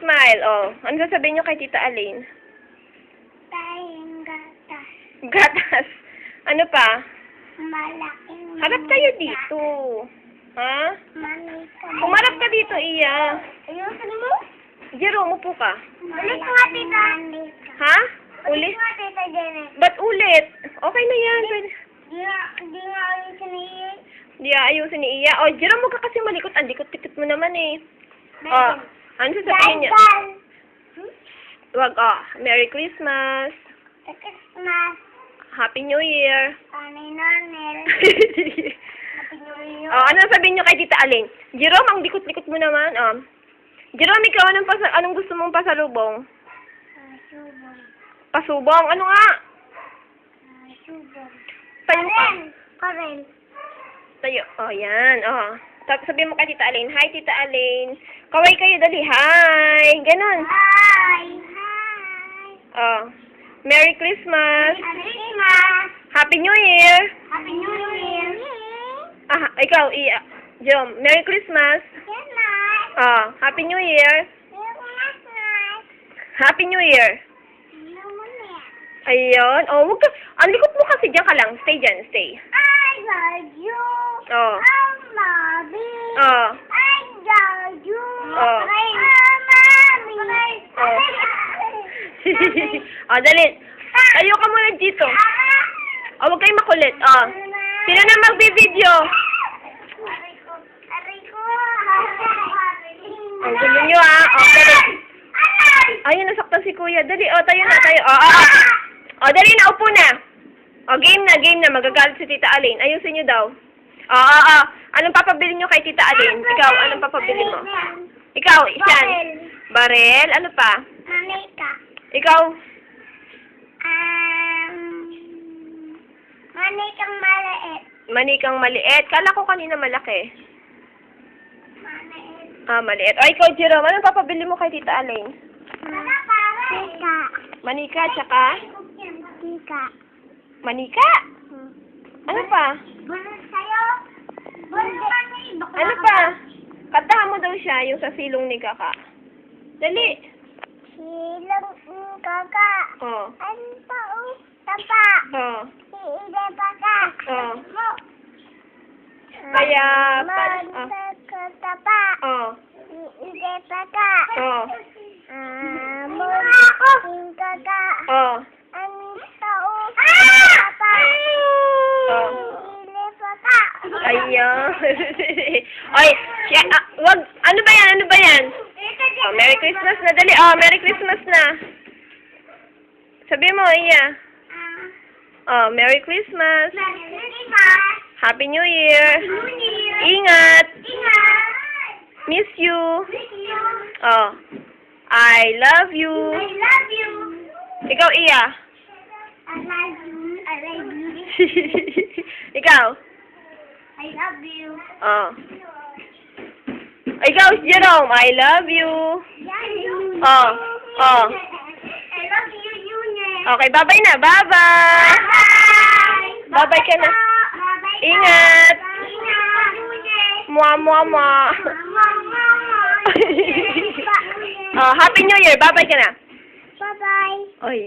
Smile. Oh, ano sasabihin nyo kay Tita Aline? Tayong gatas. Gatas. Ano pa? Malaking Harap kayo dito. Ha? Manika. Umarap ka dito, Iya. Ayusin mo? Jero, umupo ka. Ulit nga, tita. Ha? Ulit Ulit? nga, tita Janet. Ba't ulit? Okay na yan. Pwede. Di nga ayusin ni Ian. Di ayusin ni Iya. Oh, Jero, mo ka kasi malikot. Ang likot-likot mo naman eh. Oh, ano sasabihin niya? Wag, oh. Merry Christmas. Christmas. Happy New Year. Anay nanel. Happy New Year. Oh, ano sabihin nyo kay Tita Aling? Jerome, ang likot-likot mo naman. Oh. Jerome, ikaw, anong gusto mong pasalubong? Subong. Pasubong? Ano nga? Subong. Tayo ka. Karen. Tayo. Oh, yan. Oh. Sabihin mo kay Tita Aling, hi, Tita Aling. Kaway kayo, dali. Hi. Ganon. Hi. Hi. Oh. Merry Christmas. Merry Christmas. Happy New Year. Happy New Year. Ah, ikaw, Jerome, Merry Christmas. Christmas. Oh, Happy New Year. Christmas. Happy New Year. Ayun. Oh, wag ka. Ang likot mo kasi, diyan ka lang. Stay dyan, stay. I love you. Oh. Mommy. Oh. I love you. Oh. Mommy. Oh. Oh, dali. Tayo ka muna dito. Oh, huwag kayong makulit. Oh. Sino na magbibideo? Ang gulo nyo, ah. Oh, dali. Ayun, nasaktan si Kuya. Dali, oh, tayo na, tayo. Oh, oh, oh. Oh, dali na, upo na. Oh, game na. Magagalit si Tita Aline. Ayusin nyo daw. Oh, oh, oh. Anong papabili nyo kay Tita Aline? Ikaw, anong papabili mo? Ikaw, Isyan. Barel. Ano pa? Manika. Ikaw. Manikang maliit. Manikang maliit. Kala ko kanina malaki. Maliit. Ah, maliit. O, ikaw, Jerome. Anong papabili mo kay Tita Aline? Tika. Manika, tsaka? Tika. Manika? Ano pa? Bunod sa'yo. Ano pa? Kantahan mo daw siya, yung sa silong ni Kaka. Dali. Silong kaka. Oh. Ano pa tapa. Oh. Siile baka. Oh. Mo. Kaya, oh. Tapa. Oh. Siile baka. Oh. Mo. Kaka. Oh. Ano tao. Tapa. Oh. Siile baka. Ayun. Oy, siya, wag, ano ba yan? Oh, Merry Christmas na, dali. Oh, Merry Christmas na. Sabi mo, Iya. Oh, Merry Christmas. Merry Christmas. Happy New Year. New Year. Ingat. Ingat. Miss you. Miss you. Oh. I love you. I love you. Ikaw, Iya. I love you. I love you. Ikaw. I love you. Oh. Ikaw, Jerome. I love you. Oh. Oh. I love you, Junior. Okay, bye-bye na. Bye-bye. Bye. Bye-bye ka na. Bye-bye. Ingat. Ingat, Junior. Mua, mua, mua. Mama. Oh, Happy New Year. Bye-bye ka na. Bye-bye. Ay,